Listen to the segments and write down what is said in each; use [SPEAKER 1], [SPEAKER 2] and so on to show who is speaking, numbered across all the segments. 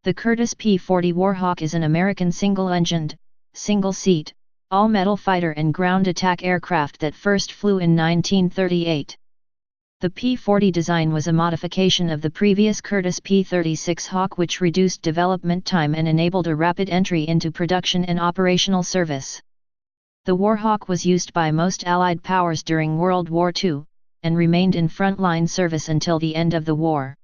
[SPEAKER 1] The Curtiss P-40 Warhawk is an American single-engined, single-seat, all-metal fighter and ground attack aircraft that first flew in 1938. The P-40 design was a modification of the previous Curtiss P-36 Hawk, which reduced development time and enabled a rapid entry into production and operational service. The Warhawk was used by most Allied powers during World War II, and remained in frontline service until the end of the war.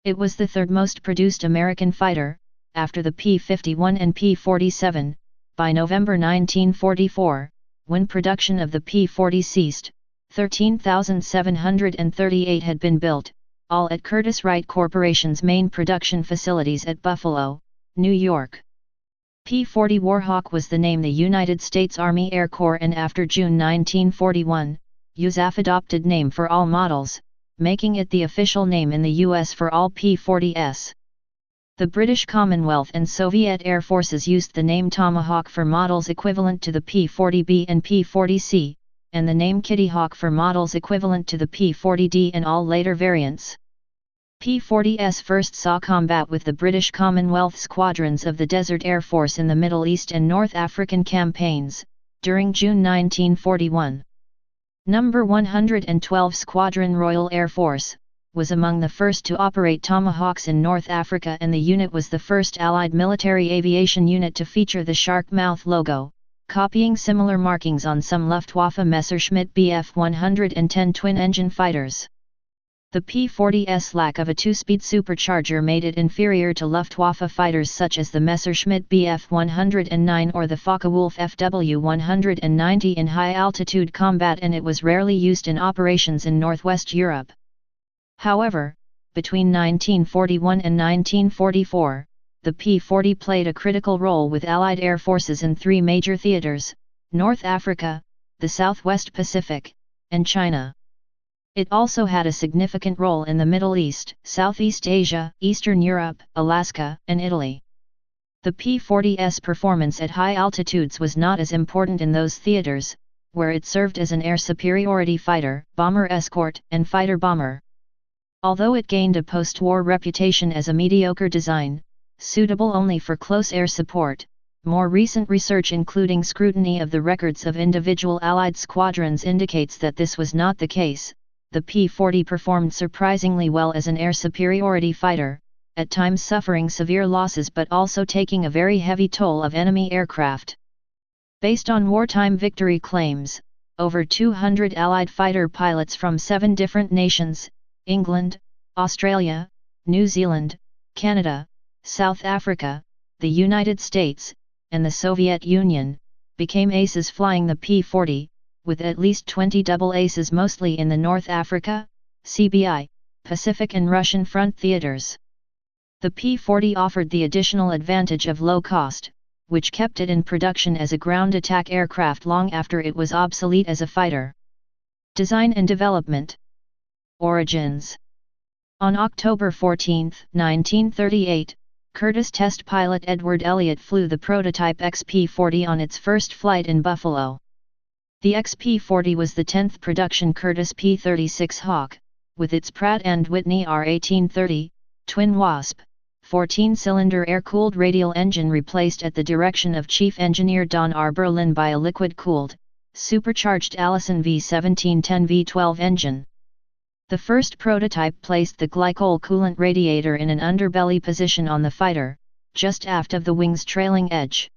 [SPEAKER 1] It was the third most produced American fighter, after the P-51 and P-47, by November 1944, when production of the P-40 ceased. 13,738 had been built, all at Curtiss-Wright Corporation's main production facilities at Buffalo, New York. P-40 Warhawk was the name the United States Army Air Corps and after June 1941, USAF adopted name for all models, making it the official name in the U.S. for all P-40s. The British Commonwealth and Soviet Air Forces used the name Tomahawk for models equivalent to the P-40B and P-40C, and the name Kitty Hawk for models equivalent to the P-40D and all later variants. P-40s first saw combat with the British Commonwealth squadrons of the Desert Air Force in the Middle East and North African campaigns, during June 1941. Number 112 Squadron Royal Air Force, was among the first to operate Tomahawks in North Africa, and the unit was the first Allied military aviation unit to feature the shark mouth logo, copying similar markings on some Luftwaffe Messerschmitt Bf 110 twin-engine fighters. The P-40's lack of a two-speed supercharger made it inferior to Luftwaffe fighters such as the Messerschmitt Bf 109 or the Focke-Wulf Fw 190 in high-altitude combat, and it was rarely used in operations in Northwest Europe. However, between 1941 and 1944, the P-40 played a critical role with Allied air forces in three major theaters: North Africa, the Southwest Pacific, and China. It also had a significant role in the Middle East, Southeast Asia, Eastern Europe, Alaska, and Italy. The P-40's performance at high altitudes was not as important in those theaters, where it served as an air superiority fighter, bomber escort, and fighter bomber. Although it gained a post-war reputation as a mediocre design, suitable only for close air support, more recent research including scrutiny of the records of individual Allied squadrons indicates that this was not the case. The P-40 performed surprisingly well as an air superiority fighter, at times suffering severe losses but also taking a very heavy toll of enemy aircraft. Based on wartime victory claims, over 200 Allied fighter pilots from 7 different nations, England, Australia, New Zealand, Canada, South Africa, the United States, and the Soviet Union, became aces flying the P-40, with at least 20 double aces mostly in the North Africa, CBI, Pacific and Russian front theaters. The P-40 offered the additional advantage of low cost, which kept it in production as a ground attack aircraft long after it was obsolete as a fighter. Design and development. Origins. On October 14, 1938, Curtiss test pilot Edward Elliott flew the prototype XP-40 on its first flight in Buffalo. The XP-40 was the 10th production Curtiss P-36 Hawk, with its Pratt & Whitney R-1830, twin Wasp, 14-cylinder air-cooled radial engine replaced at the direction of Chief Engineer Don R. Berlin by a liquid-cooled, supercharged Allison V1710 V12 engine. The first prototype placed the glycol coolant radiator in an underbelly position on the fighter, just aft of the wing's trailing edge.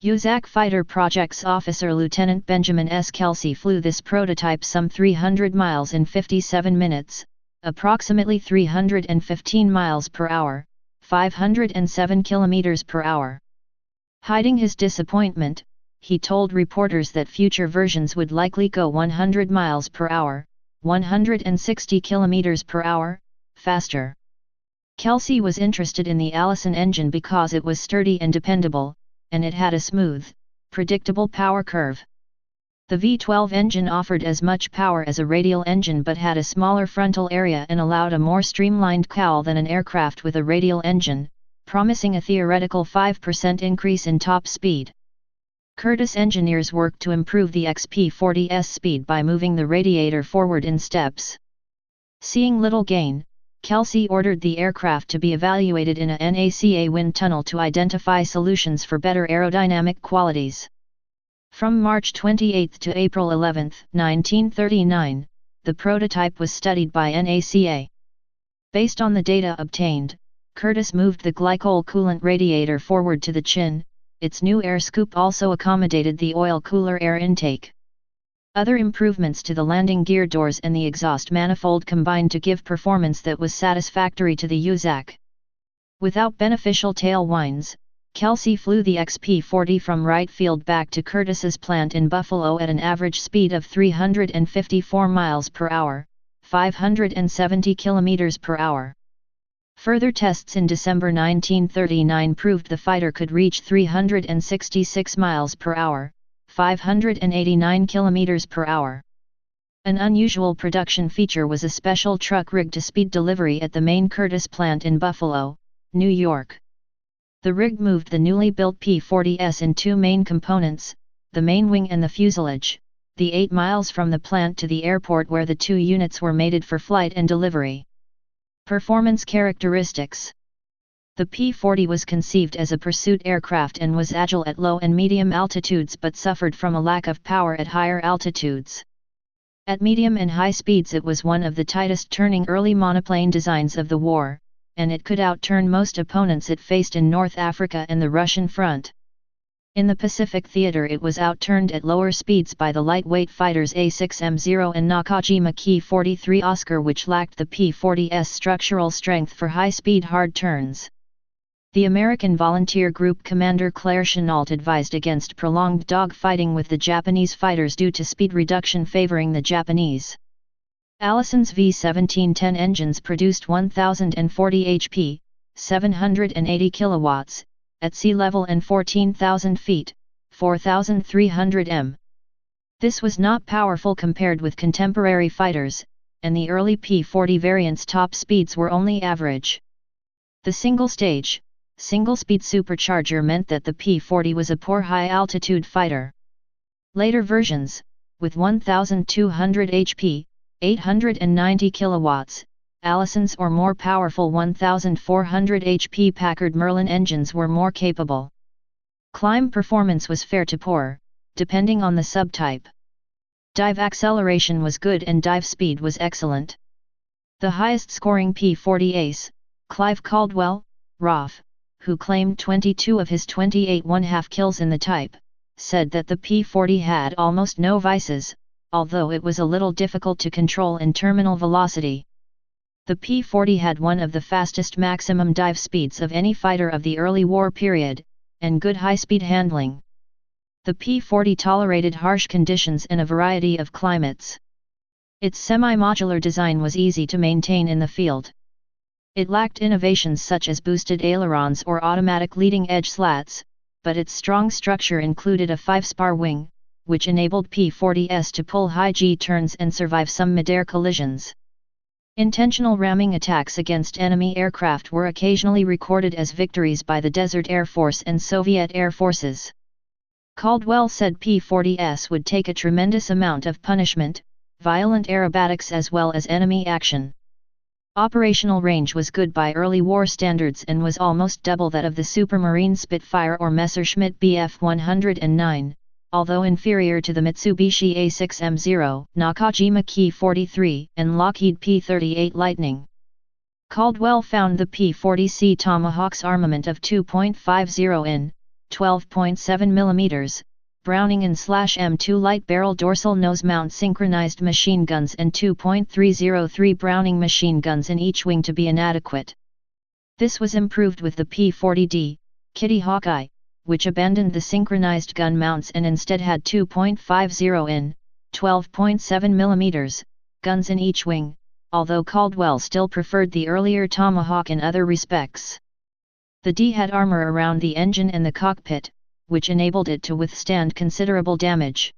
[SPEAKER 1] USAC Fighter Projects Officer Lieutenant Benjamin S. Kelsey flew this prototype some 300 miles in 57 minutes, approximately 315 miles per hour, 507 kilometers per hour. Hiding his disappointment, he told reporters that future versions would likely go 100 miles per hour, 160 kilometers per hour, faster. Kelsey was interested in the Allison engine because it was sturdy and dependable, and it had a smooth, predictable power curve. The V12 engine offered as much power as a radial engine but had a smaller frontal area and allowed a more streamlined cowl than an aircraft with a radial engine, promising a theoretical 5% increase in top speed. Curtiss engineers worked to improve the XP-40's speed by moving the radiator forward in steps. Seeing little gain, Kelsey ordered the aircraft to be evaluated in a NACA wind tunnel to identify solutions for better aerodynamic qualities. From March 28 to April 11, 1939, the prototype was studied by NACA. Based on the data obtained, Curtiss moved the glycol coolant radiator forward to the chin. Its new air scoop also accommodated the oil cooler air intake. Other improvements to the landing gear doors and the exhaust manifold combined to give performance that was satisfactory to the USAC. Without beneficial tail winds, Kelsey flew the XP-40 from Wright Field back to Curtiss's plant in Buffalo at an average speed of 354 miles per hour, 570 kilometers per hour. Further tests in December 1939 proved the fighter could reach 366 miles per hour, 589 kilometers per hour. An unusual production feature was a special truck rig to speed delivery at the main Curtiss plant in Buffalo, New York. The rig moved the newly built P-40S in two main components, the main wing and the fuselage, the 8 miles from the plant to the airport where the two units were mated for flight and delivery. Performance characteristics. The P-40 was conceived as a pursuit aircraft and was agile at low and medium altitudes but suffered from a lack of power at higher altitudes. At medium and high speeds it was one of the tightest turning early monoplane designs of the war, and it could outturn most opponents it faced in North Africa and the Russian front. In the Pacific theater it was outturned at lower speeds by the lightweight fighters A6M0 and Nakajima Ki-43 Oscar, which lacked the P-40's structural strength for high-speed hard turns. The American volunteer group commander Claire Chennault advised against prolonged dogfighting with the Japanese fighters due to speed reduction favoring the Japanese. Allison's V-1710 engines produced 1,040 HP, 780 kilowatts, at sea level and 14,000 feet, 4,300 m. This was not powerful compared with contemporary fighters, and the early P-40 variants' top speeds were only average. The single-stage, single-speed supercharger meant that the P-40 was a poor high-altitude fighter. Later versions, with 1,200 HP, 890 kilowatts, Allison's or more powerful 1,400 HP Packard Merlin engines were more capable. Climb performance was fair to poor, depending on the subtype. Dive acceleration was good and dive speed was excellent. The highest scoring P-40 ace, Clive Caldwell, RAF, who claimed 22 of his 28 1/2 kills in the type, said that the P-40 had almost no vices, although it was a little difficult to control in terminal velocity. The P-40 had one of the fastest maximum dive speeds of any fighter of the early war period, and good high-speed handling. The P-40 tolerated harsh conditions in a variety of climates. Its semi-modular design was easy to maintain in the field. It lacked innovations such as boosted ailerons or automatic leading-edge slats, but its strong structure included a 5-spar wing, which enabled P-40s to pull high G turns and survive some mid-air collisions. Intentional ramming attacks against enemy aircraft were occasionally recorded as victories by the Desert Air Force and Soviet Air Forces. Caldwell said P-40s would take a tremendous amount of punishment, violent aerobatics as well as enemy action. Operational range was good by early war standards and was almost double that of the Supermarine Spitfire or Messerschmitt Bf-109. Although inferior to the Mitsubishi A6M0, Nakajima Ki-43, and Lockheed P-38 Lightning. Caldwell found the P-40C Tomahawk's armament of 2.50 in, 12.7 mm, Browning and /M2 light barrel dorsal nose mount synchronized machine guns and 2.303 Browning machine guns in each wing to be inadequate. This was improved with the P-40D, Kitty Hawkeye, which abandoned the synchronized gun mounts and instead had 2.50 in, 12.7 mm, guns in each wing, although Caldwell still preferred the earlier Tomahawk in other respects. The D had armor around the engine and the cockpit, which enabled it to withstand considerable damage.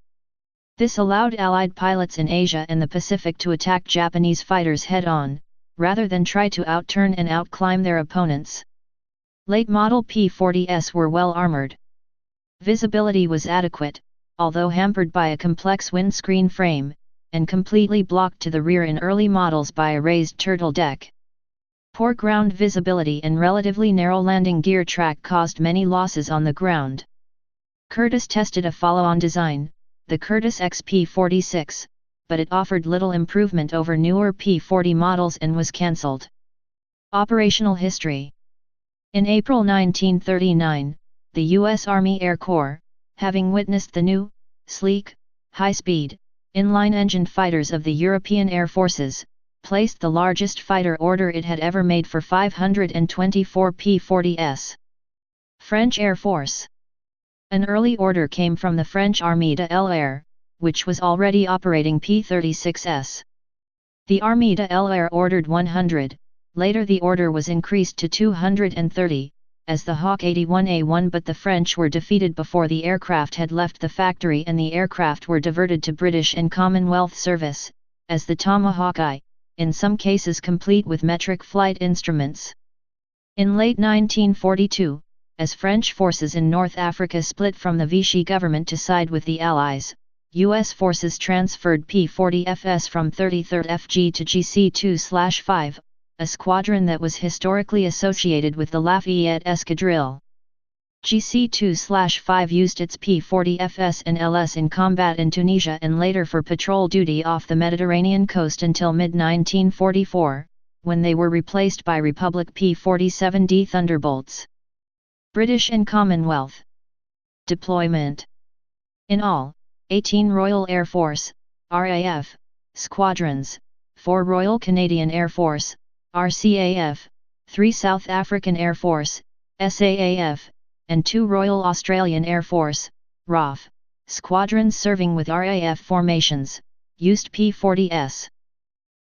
[SPEAKER 1] This allowed Allied pilots in Asia and the Pacific to attack Japanese fighters head-on, rather than try to outturn and outclimb their opponents. Late-model P-40s were well armored. Visibility was adequate, although hampered by a complex windscreen frame, and completely blocked to the rear in early models by a raised turtle deck. Poor ground visibility and relatively narrow landing gear track caused many losses on the ground. Curtiss tested a follow-on design, the Curtiss XP-46, but it offered little improvement over newer P-40 models and was cancelled. Operational history. In April 1939, the U.S. Army Air Corps, having witnessed the new, sleek, high-speed, inline-engined fighters of the European Air Forces, placed the largest fighter order it had ever made for 524 P-40s. French Air Force. An early order came from the French Armée de l'Air, which was already operating P-36s. The Armée de l'Air ordered 100, later the order was increased to 230, as the Hawk 81A1, but the French were defeated before the aircraft had left the factory and the aircraft were diverted to British and Commonwealth service, as the Tomahawk I, in some cases complete with metric flight instruments. In late 1942, as French forces in North Africa split from the Vichy government to side with the Allies, U.S. forces transferred P-40Fs from 33rd FG to GC-2/5, a squadron that was historically associated with the Lafayette Escadrille. GC-2/5 used its P-40Fs and LS in combat in Tunisia and later for patrol duty off the Mediterranean coast until mid-1944, when they were replaced by Republic P-47D Thunderbolts. British and Commonwealth deployment. In all, 18 Royal Air Force, RAF, squadrons, 4 Royal Canadian Air Force, RCAF, 3 South African Air Force, SAAF, and 2 Royal Australian Air Force, RAF, squadrons serving with RAF formations, used P-40s.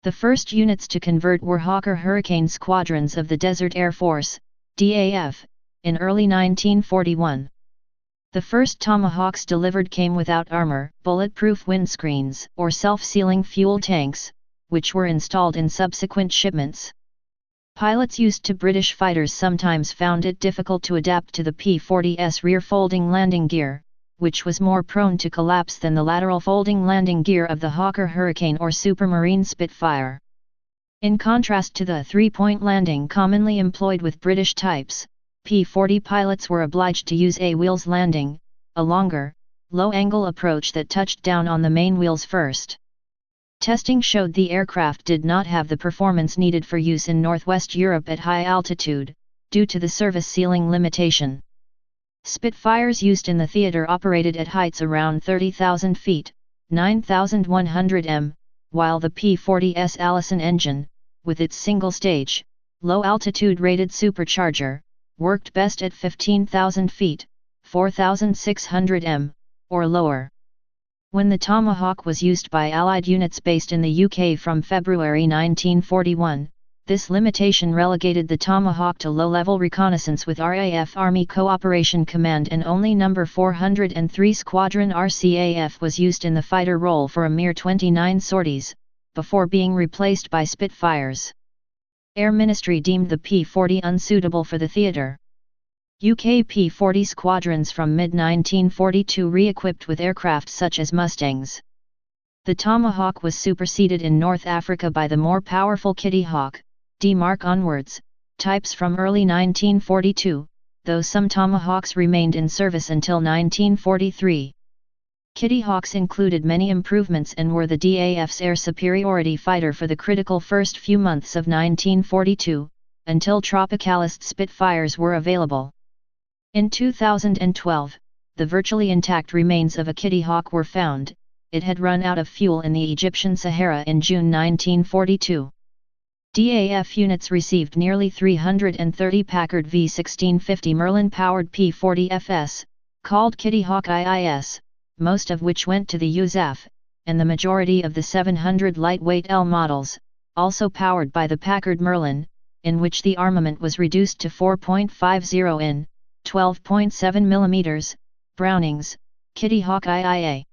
[SPEAKER 1] The first units to convert were Hawker Hurricane squadrons of the Desert Air Force, DAF, in early 1941. The first Tomahawks delivered came without armor, bulletproof windscreens, or self-sealing fuel tanks, which were installed in subsequent shipments. Pilots used to British fighters sometimes found it difficult to adapt to the P-40's rear-folding landing gear, which was more prone to collapse than the lateral folding landing gear of the Hawker Hurricane or Supermarine Spitfire. In contrast to the three-point landing commonly employed with British types, P-40 pilots were obliged to use a wheels landing, a longer, low-angle approach that touched down on the main wheels first. Testing showed the aircraft did not have the performance needed for use in Northwest Europe at high altitude, due to the service ceiling limitation. Spitfires used in the theater operated at heights around 30,000 feet, 9,100 m, while the P-40's Allison engine, with its single-stage, low-altitude rated supercharger, worked best at 15,000 feet, 4,600 m, or lower. When the Tomahawk was used by Allied units based in the UK from February 1941, this limitation relegated the Tomahawk to low-level reconnaissance with RAF Army Cooperation Command, and only No. 403 Squadron RCAF was used in the fighter role for a mere 29 sorties, before being replaced by Spitfires. Air Ministry deemed the P-40 unsuitable for the theatre. UK P-40 squadrons from mid-1942 re-equipped with aircraft such as Mustangs. The Tomahawk was superseded in North Africa by the more powerful Kitty Hawk, D Mark onwards, types from early 1942, though some Tomahawks remained in service until 1943. Kitty Hawks included many improvements and were the DAF's air superiority fighter for the critical first few months of 1942, until Tropicalist Spitfires were available. In 2012, the virtually intact remains of a Kitty Hawk were found. It had run out of fuel in the Egyptian Sahara in June 1942. DAF units received nearly 330 Packard V1650 Merlin-powered P-40Fs, called Kitty Hawk IIS, most of which went to the USAF, and the majority of the 700 lightweight L models, also powered by the Packard Merlin, in which the armament was reduced to 4.50 in, 12.7 mm, Brownings, Kitty Hawk IIA.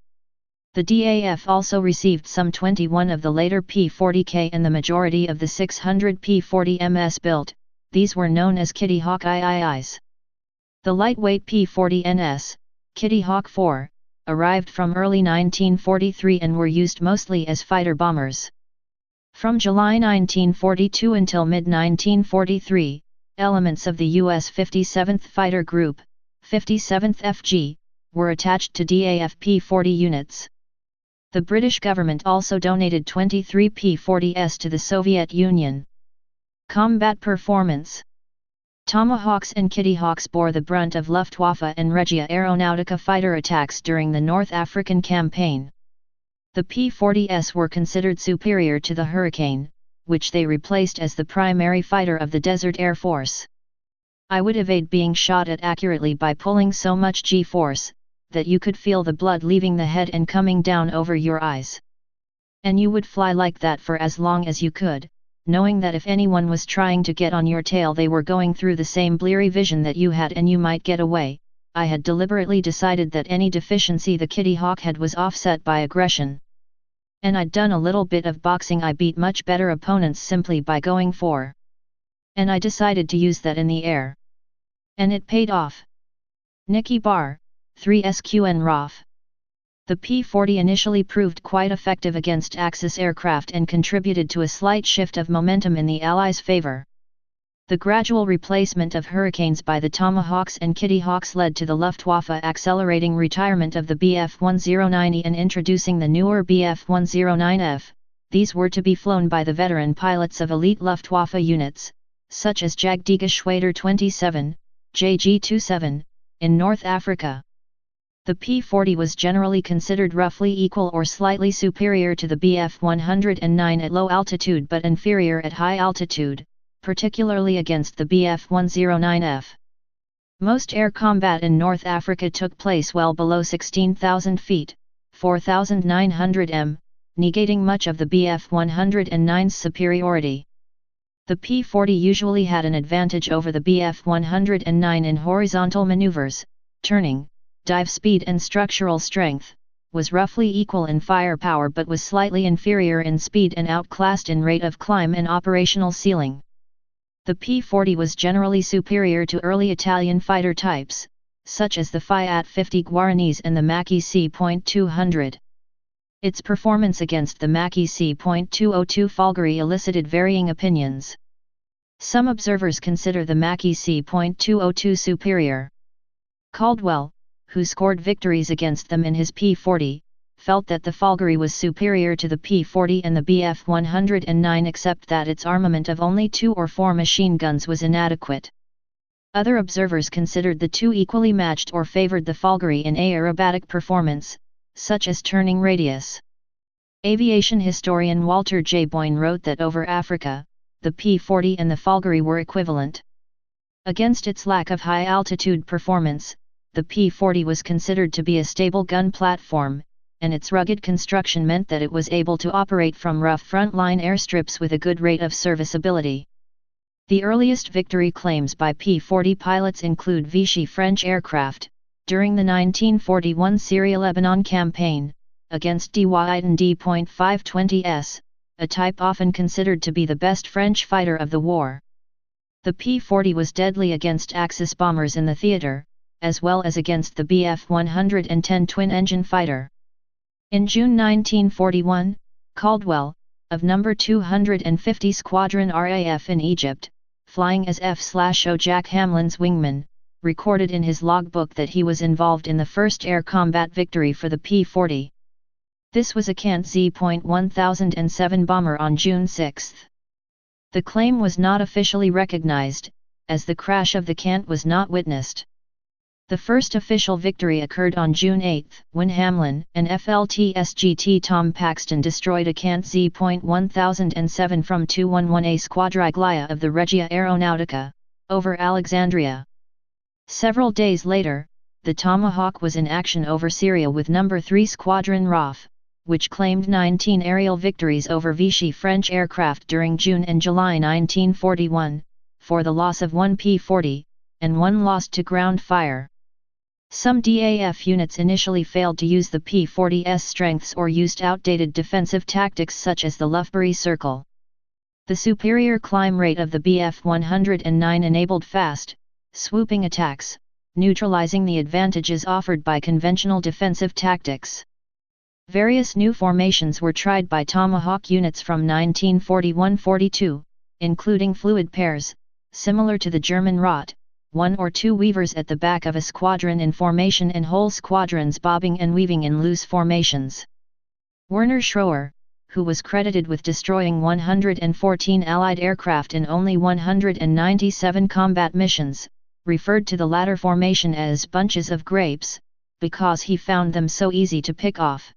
[SPEAKER 1] The DAF also received some 21 of the later P-40K and the majority of the 600 P-40MS built. These were known as Kitty Hawk IIIs. The lightweight P-40NS, Kitty Hawk 4, arrived from early 1943 and were used mostly as fighter bombers. From July 1942 until mid-1943, elements of the U.S. 57th Fighter Group, 57th FG, were attached to DAF P-40 units. The British government also donated 23 P-40s to the Soviet Union. Combat performance. Tomahawks and Kittyhawks bore the brunt of Luftwaffe and Regia Aeronautica fighter attacks during the North African campaign. The P-40s were considered superior to the Hurricane, which they replaced as the primary fighter of the Desert Air Force. I would evade being shot at accurately by pulling so much G-force, that you could feel the blood leaving the head and coming down over your eyes. And you would fly like that for as long as you could, knowing that if anyone was trying to get on your tail they were going through the same bleary vision that you had and you might get away. I had deliberately decided that any deficiency the Kittyhawk had was offset by aggression. And I'd done a little bit of boxing. I beat much better opponents simply by going for. And I decided to use that in the air. And it paid off. Nicky Barr, 3SQN ROF. The P-40 initially proved quite effective against Axis aircraft and contributed to a slight shift of momentum in the Allies' favor. The gradual replacement of Hurricanes by the Tomahawks and Kittyhawks led to the Luftwaffe accelerating retirement of the Bf-1090 and introducing the newer Bf-109F. These were to be flown by the veteran pilots of elite Luftwaffe units, such as Jagdgeschwader 27, JG-27, in North Africa. The P-40 was generally considered roughly equal or slightly superior to the Bf-109 at low altitude but inferior at high altitude, particularly against the Bf-109F. Most air combat in North Africa took place well below 16,000 feet, 4,900 m, negating much of the Bf-109's superiority. The P-40 usually had an advantage over the Bf-109 in horizontal maneuvers, turning, dive speed and structural strength, was roughly equal in firepower but was slightly inferior in speed and outclassed in rate of climb and operational ceiling. The P-40 was generally superior to early Italian fighter types, such as the Fiat 50 Guaranese and the Macchi C.200. Its performance against the Macchi C.202 Folgore elicited varying opinions. Some observers consider the Macchi C.202 superior. Caldwell, who scored victories against them in his P-40, felt that the Folgore was superior to the P-40 and the Bf-109 except that its armament of only 2 or 4 machine guns was inadequate. Other observers considered the two equally matched or favored the Folgore in aerobatic performance, such as turning radius. Aviation historian Walter J. Boyne wrote that over Africa, the P-40 and the Folgore were equivalent. Against its lack of high-altitude performance, the P-40 was considered to be a stable gun platform, and its rugged construction meant that it was able to operate from rough front-line airstrips with a good rate of serviceability. The earliest victory claims by P-40 pilots include Vichy French aircraft, during the 1941 Syria-Lebanon campaign, against Duyden D.520s, a type often considered to be the best French fighter of the war. The P-40 was deadly against Axis bombers in the theater, as well as against the Bf-110 twin-engine fighter. In June 1941, Caldwell, of No. 250 Squadron RAF in Egypt, flying as F/O Jack Hamlin's wingman, recorded in his logbook that he was involved in the first air combat victory for the P-40. This was a Kant Z.1007 bomber on June 6. The claim was not officially recognized, as the crash of the Kant was not witnessed. The first official victory occurred on June 8, when Hamlin and FLT-SGT Tom Paxton destroyed a Kant Z.1007 from 211A Squadriglia of the Regia Aeronautica, over Alexandria. Several days later, the Tomahawk was in action over Syria with No. 3 Squadron RAF, which claimed 19 aerial victories over Vichy French aircraft during June and July 1941, for the loss of 1 P-40, and 1 lost to ground fire. Some DAF units initially failed to use the P-40's strengths or used outdated defensive tactics such as the Loughborough Circle. The superior climb rate of the Bf-109 enabled fast, swooping attacks, neutralizing the advantages offered by conventional defensive tactics. Various new formations were tried by Tomahawk units from 1941-42, including fluid pairs, similar to the German Rot, 1 or 2 weavers at the back of a squadron in formation and whole squadrons bobbing and weaving in loose formations. Werner Schroer, who was credited with destroying 114 Allied aircraft in only 197 combat missions, referred to the latter formation as bunches of grapes, because he found them so easy to pick off.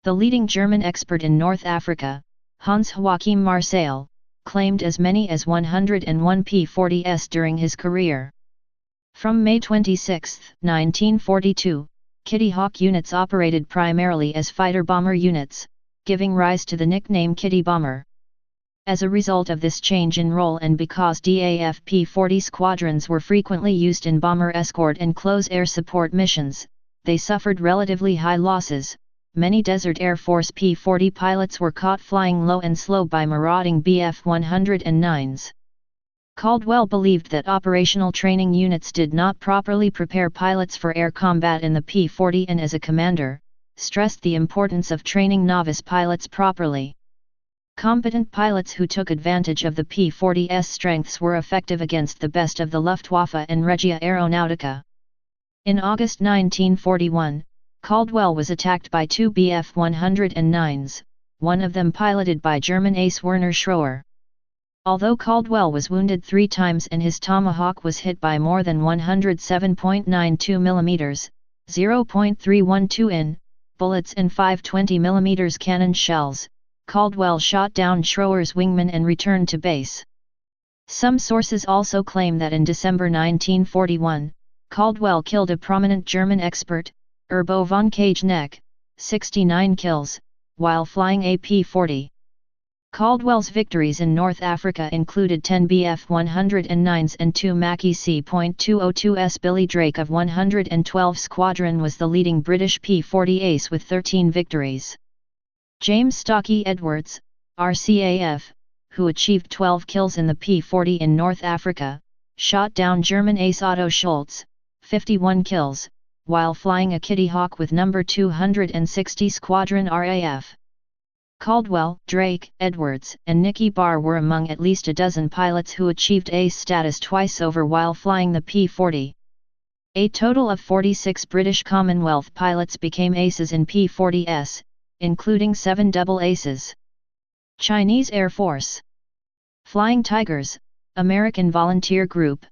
[SPEAKER 1] The leading German expert in North Africa, Hans Joachim Marseille, claimed as many as 101 P-40s during his career. From May 26, 1942, Kitty Hawk units operated primarily as fighter-bomber units, giving rise to the nickname Kitty Bomber. As a result of this change in role and because DAF P-40 squadrons were frequently used in bomber escort and close air support missions, they suffered relatively high losses. Many Desert Air Force P-40 pilots were caught flying low and slow by marauding Bf-109s. Caldwell believed that operational training units did not properly prepare pilots for air combat in the P-40 and as a commander, stressed the importance of training novice pilots properly. Competent pilots who took advantage of the P-40's strengths were effective against the best of the Luftwaffe and Regia Aeronautica. In August 1941, Caldwell was attacked by 2 Bf-109s, one of them piloted by German ace Werner Schroer. Although Caldwell was wounded 3 times and his Tomahawk was hit by more than 107.92 mm, 0.312 in, bullets and 520 mm cannon shells, Caldwell shot down Schroer's wingman and returned to base. Some sources also claim that in December 1941, Caldwell killed a prominent German expert, Urbo von Kageneck, 69 kills, while flying a P-40. Caldwell's victories in North Africa included 10 Bf-109s and 2 Macchi C.202s. Billy Drake of 112 Squadron was the leading British P-40 ace with 13 victories. James Stocky Edwards, RCAF, who achieved 12 kills in the P-40 in North Africa, shot down German ace Otto Schultz, 51 kills, while flying a Kitty Hawk with No. 260 Squadron RAF. Caldwell, Drake, Edwards, and Nicky Barr were among at least a dozen pilots who achieved ace status twice over while flying the P-40. A total of 46 British Commonwealth pilots became aces in P-40s, including 7 double aces. Chinese Air Force. Flying Tigers, American Volunteer Group.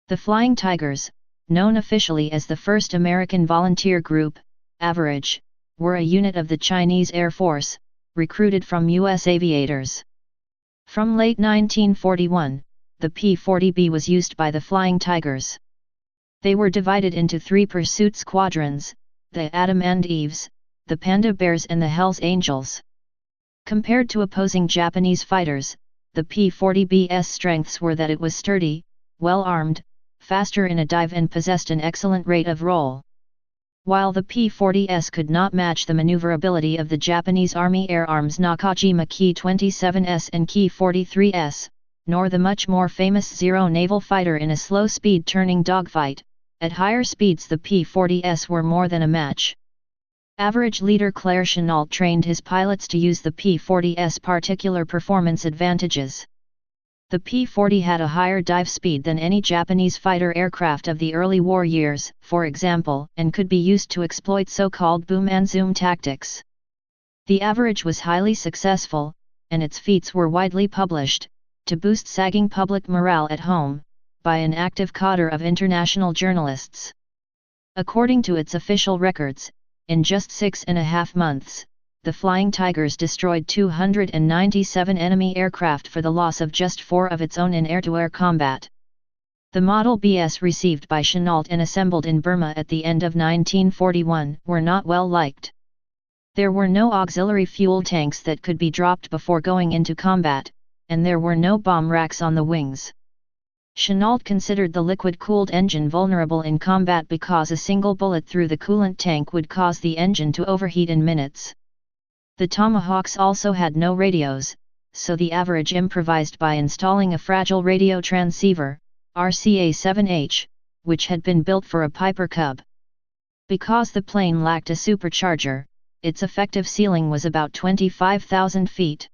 [SPEAKER 1] The Flying Tigers, known officially as the First American Volunteer Group, Average, were a unit of the Chinese Air Force, recruited from U.S. aviators. From late 1941, the P-40B was used by the Flying Tigers. They were divided into 3 pursuit squadrons, the Adam and Eves, the Panda Bears and the Hells Angels. Compared to opposing Japanese fighters, the P-40B's strengths were that it was sturdy, well-armed, faster in a dive and possessed an excellent rate of roll. While the P-40s could not match the maneuverability of the Japanese Army Air Arm's Nakajima Ki-27s and Ki-43s, nor the much more famous Zero naval fighter in a slow-speed turning dogfight, at higher speeds the P-40s were more than a match. Average leader Claire Chennault trained his pilots to use the P-40's particular performance advantages. The P-40 had a higher dive speed than any Japanese fighter aircraft of the early war years, for example, and could be used to exploit so-called boom and zoom tactics. The Average was highly successful, and its feats were widely published, to boost sagging public morale at home, by an active cadre of international journalists. According to its official records, in just 6.5 months, the Flying Tigers destroyed 297 enemy aircraft for the loss of just 4 of its own in air-to-air combat. The Model Bs received by Chennault and assembled in Burma at the end of 1941 were not well liked. There were no auxiliary fuel tanks that could be dropped before going into combat, and there were no bomb racks on the wings. Chennault considered the liquid-cooled engine vulnerable in combat because a single bullet through the coolant tank would cause the engine to overheat in minutes. The Tomahawks also had no radios, so the Average improvised by installing a fragile radio transceiver, RCA-7H, which had been built for a Piper Cub. Because the plane lacked a supercharger, its effective ceiling was about 25,000 feet.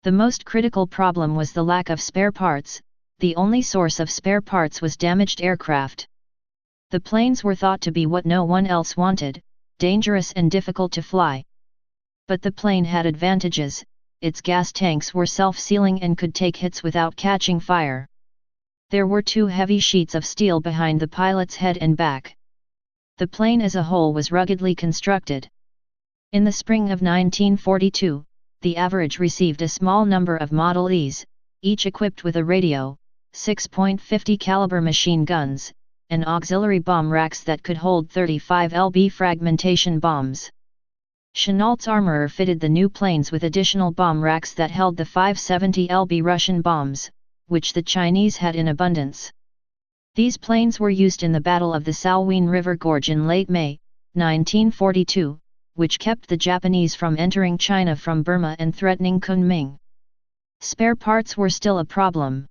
[SPEAKER 1] The most critical problem was the lack of spare parts. The only source of spare parts was damaged aircraft. The planes were thought to be what no one else wanted, dangerous and difficult to fly. But the plane had advantages. Its gas tanks were self-sealing and could take hits without catching fire. There were 2 heavy sheets of steel behind the pilot's head and back. The plane as a whole was ruggedly constructed. In the spring of 1942, the Average received a small number of Model Es, each equipped with a radio, 6.50 caliber machine guns, and auxiliary bomb racks that could hold 35 lb fragmentation bombs. Chennault's armorer fitted the new planes with additional bomb racks that held the 570 lb Russian bombs, which the Chinese had in abundance. These planes were used in the Battle of the Salween River Gorge in late May, 1942, which kept the Japanese from entering China from Burma and threatening Kunming. Spare parts were still a problem.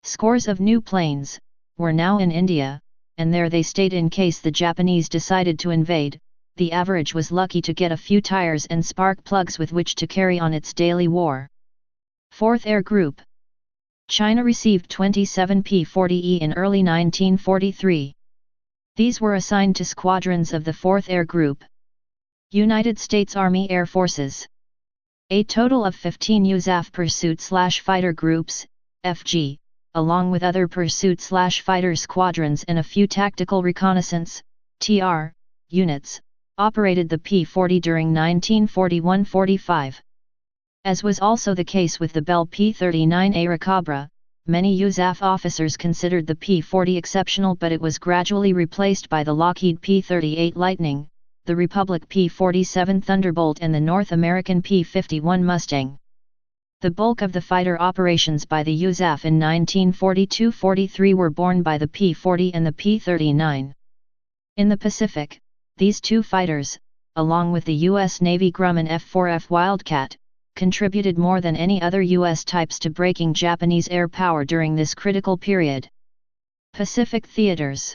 [SPEAKER 1] Scores of new planes were now in India, and there they stayed in case the Japanese decided to invade. The Average was lucky to get a few tires and spark plugs with which to carry on its daily war. 4th Air Group. China received 27 P-40E in early 1943. These were assigned to squadrons of the 4th Air Group. United States Army Air Forces. A total of 15 USAF pursuit/fighter groups, FG, along with other pursuit/fighter squadrons and a few tactical reconnaissance, TR, units, operated the P-40 during 1941-45. As was also the case with the Bell P-39 Airacobra, many USAF officers considered the P-40 exceptional, but it was gradually replaced by the Lockheed P-38 Lightning, the Republic P-47 Thunderbolt and the North American P-51 Mustang. The bulk of the fighter operations by the USAF in 1942-43 were borne by the P-40 and the P-39. In the Pacific, these 2 fighters, along with the U.S. Navy Grumman F-4F Wildcat, contributed more than any other U.S. types to breaking Japanese air power during this critical period. Pacific theaters.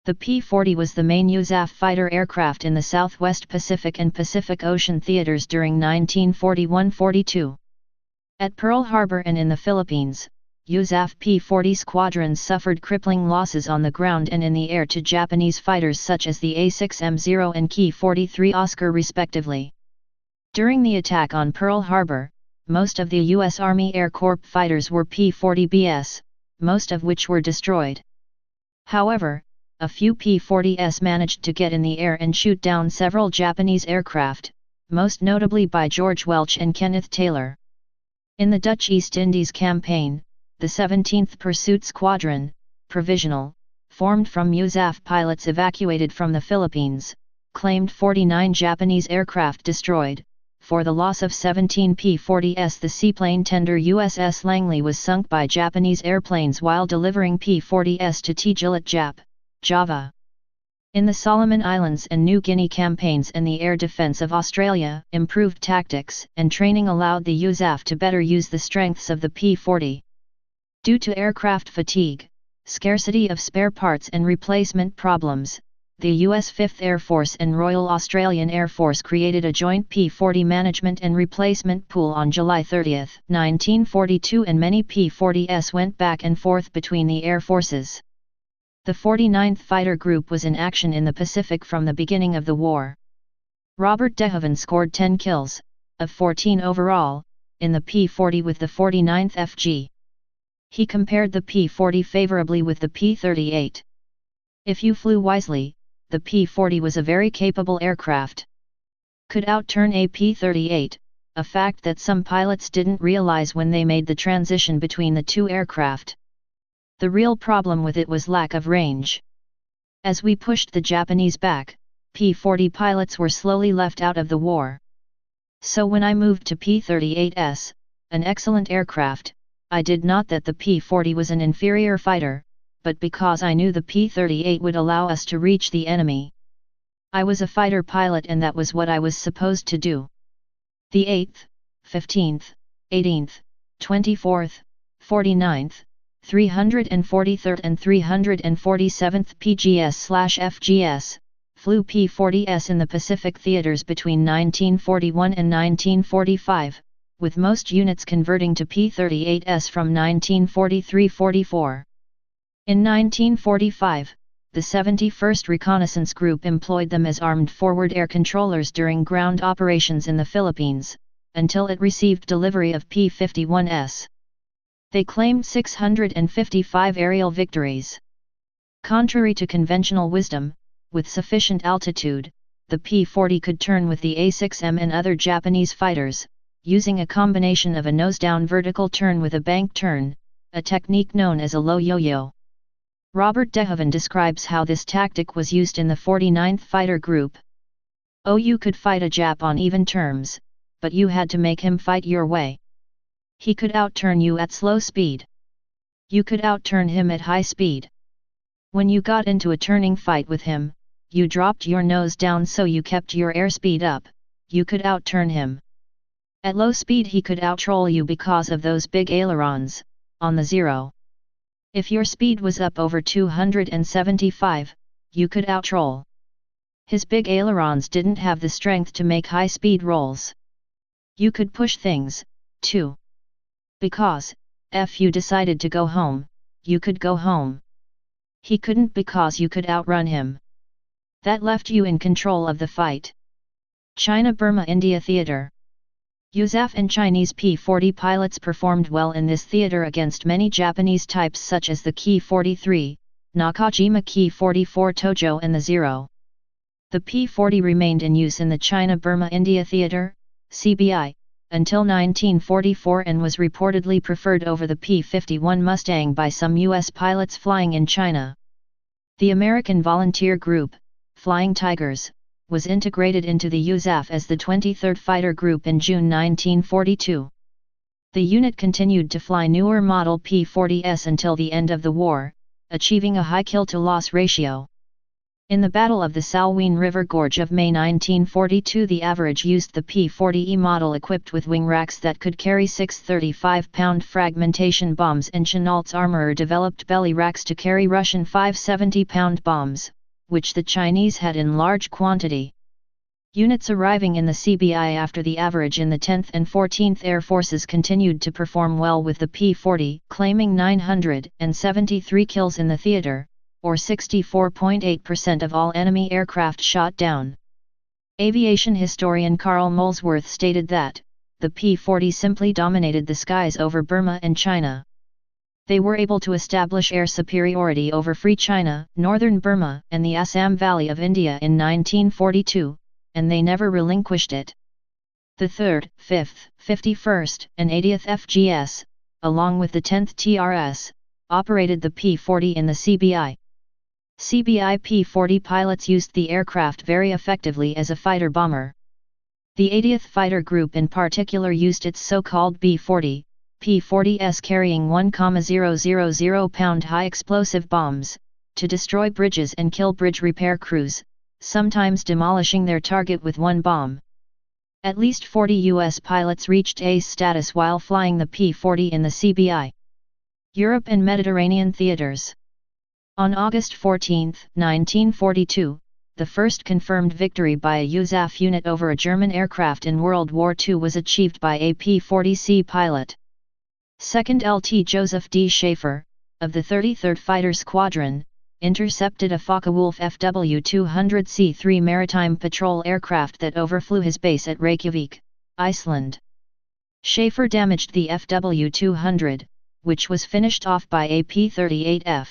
[SPEAKER 1] The P-40 was the main USAF fighter aircraft in the Southwest Pacific and Pacific Ocean theaters during 1941-42. At Pearl Harbor and in the Philippines, USAF P-40 squadrons suffered crippling losses on the ground and in the air to Japanese fighters such as the A-6M0 and Ki-43 Oscar respectively. During the attack on Pearl Harbor, most of the U.S. Army Air Corps fighters were P-40Bs, most of which were destroyed. However, a few P-40s managed to get in the air and shoot down several Japanese aircraft, most notably by George Welch and Kenneth Tailor. In the Dutch East Indies Campaign, the 17th Pursuit Squadron, provisional, formed from USAF pilots evacuated from the Philippines, claimed 49 Japanese aircraft destroyed. For the loss of 17 P-40s, the seaplane tender USS Langley was sunk by Japanese airplanes while delivering P-40s to Tjilit Jap, Java. In the Solomon Islands and New Guinea campaigns and the air defense of Australia, improved tactics and training allowed the USAF to better use the strengths of the P-40. Due to aircraft fatigue, scarcity of spare parts and replacement problems, the U.S. 5th Air Force and Royal Australian Air Force created a joint P-40 management and replacement pool on July 30, 1942, and many P-40s went back and forth between the air forces. The 49th Fighter Group was in action in the Pacific from the beginning of the war. Robert DeHaven scored 10 kills, of 14 overall, in the P-40 with the 49th FG. He compared the P-40 favorably with the P-38. If you flew wisely, the P-40 was a very capable aircraft. Could outturn a P-38, a fact that some pilots didn't realize when they made the transition between the two aircraft. The real problem with it was lack of range. As we pushed the Japanese back, P-40 pilots were slowly left out of the war. So when I moved to P-38s, an excellent aircraft, I did not that the P-40 was an inferior fighter, but because I knew the P-38 would allow us to reach the enemy. I was a fighter pilot and that was what I was supposed to do. The 8th, 15th, 18th, 24th, 49th, 343rd and 347th PGS/FGS, flew P-40s in the Pacific theaters between 1941 and 1945, with most units converting to P-38s from 1943-44. In 1945, the 71st Reconnaissance Group employed them as armed forward air controllers during ground operations in the Philippines, until it received delivery of P-51s. They claimed 655 aerial victories. Contrary to conventional wisdom, with sufficient altitude, the P-40 could turn with the A-6M and other Japanese fighters, using a combination of a nose-down vertical turn with a bank turn, a technique known as a low yo-yo. Robert DeHaven describes how this tactic was used in the 49th Fighter Group. "Oh, you could fight a Jap on even terms, but you had to make him fight your way. He could outturn you at slow speed. You could outturn him at high speed. When you got into a turning fight with him, you dropped your nose down so you kept your airspeed up, you could outturn him. At low speed he could outroll you because of those big ailerons, on the zero. If your speed was up over 275, you could outroll. His big ailerons didn't have the strength to make high-speed rolls. You could push things, too. Because, if you decided to go home, you could go home. He couldn't because you could outrun him. That left you in control of the fight." China-Burma-India Theater. USAF and Chinese P-40 pilots performed well in this theater against many Japanese types such as the Ki-43, Nakajima Ki-44 Tojo and the Zero. The P-40 remained in use in the China-Burma-India Theater, CBI, until 1944 and was reportedly preferred over the P-51 Mustang by some U.S. pilots flying in China. The American volunteer group, Flying Tigers, was integrated into the USAF as the 23rd Fighter Group in June 1942. The unit continued to fly newer model P-40s until the end of the war, achieving a high kill-to-loss ratio. In the Battle of the Salween River Gorge of May 1942, the average used the P-40E model equipped with wing racks that could carry 6 35-pound fragmentation bombs, and Chennault's armorer developed belly racks to carry Russian 5 70-pound bombs, which the Chinese had in large quantity. Units arriving in the CBI after the average in the 10th and 14th Air Forces continued to perform well, with the P-40 claiming 973 kills in the theater, or 64.8% of all enemy aircraft shot down. Aviation historian Carl Molesworth stated that, the P-40 simply dominated the skies over Burma and China. They were able to establish air superiority over Free China, northern Burma, and the Assam Valley of India in 1942, and they never relinquished it. The 3rd, 5th, 51st, and 80th FGS, along with the 10th TRS, operated the P-40 in the CBI. CBI P-40 pilots used the aircraft very effectively as a fighter-bomber. The 80th Fighter Group in particular used its so-called B-40, P-40s carrying 1,000-pound high-explosive bombs, to destroy bridges and kill bridge repair crews, sometimes demolishing their target with one bomb. At least 40 U.S. pilots reached ace status while flying the P-40 in the CBI. Europe and Mediterranean theaters. On August 14, 1942, the first confirmed victory by a USAF unit over a German aircraft in World War II was achieved by a P-40C pilot. 2nd LT Joseph D. Schaefer, of the 33rd Fighter Squadron, intercepted a Focke-Wulf FW-200C-3 maritime patrol aircraft that overflew his base at Reykjavik, Iceland. Schaefer damaged the FW-200, which was finished off by a P-38F.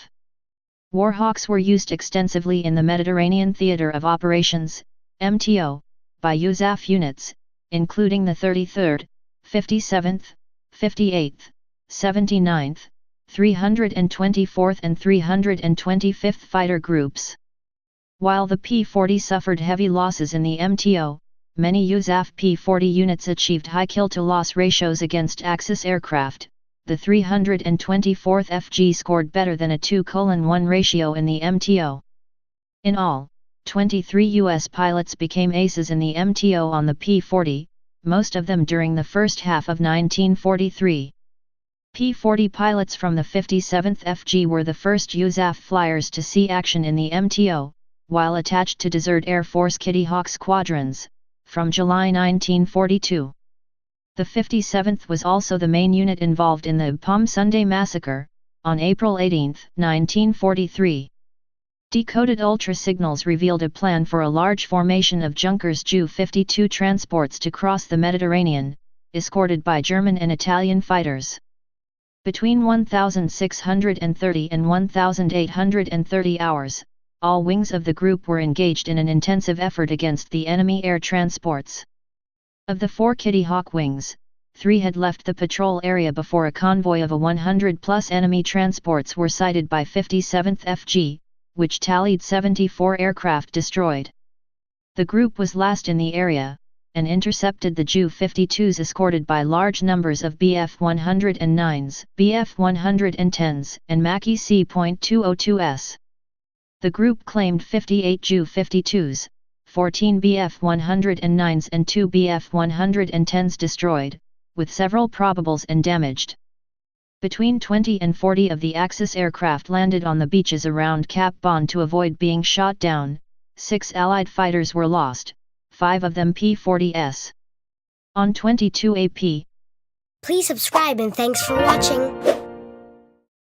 [SPEAKER 1] Warhawks were used extensively in the Mediterranean Theater of Operations, MTO, by USAF units, including the 33rd, 57th, 58th, 79th, 324th and 325th Fighter Groups. While the P-40 suffered heavy losses in the MTO, many USAF P-40 units achieved high kill-to-loss ratios against Axis aircraft. The 324th FG scored better than a 2:1 ratio in the MTO. In all, 23 U.S. pilots became aces in the MTO on the P-40, most of them during the first half of 1943. P-40 pilots from the 57th FG were the first USAF flyers to see action in the MTO, while attached to Desert Air Force Kitty Hawk squadrons, from July 1942. The 57th was also the main unit involved in the Palm Sunday Massacre, on April 18, 1943. Decoded ultra signals revealed a plan for a large formation of Junkers Ju-52 transports to cross the Mediterranean, escorted by German and Italian fighters. Between 1630 and 1830 hours, all wings of the group were engaged in an intensive effort against the enemy air transports. Of the 4 Kitty Hawk wings, 3 had left the patrol area before a convoy of 100-plus enemy transports were sighted by 57th FG, which tallied 74 aircraft destroyed. The group was last in the area, and intercepted the Ju-52s escorted by large numbers of Bf-109s, Bf-110s, and Macchi C.202s. The group claimed 58 Ju-52s, 14 Bf-109s and 2 Bf-110s destroyed, with several probables and damaged. Between 20 and 40 of the Axis aircraft landed on the beaches around Cap Bon to avoid being shot down. 6 Allied fighters were lost, 5 of them P-40s. On 22 AP.
[SPEAKER 2] Please subscribe and thanks for watching.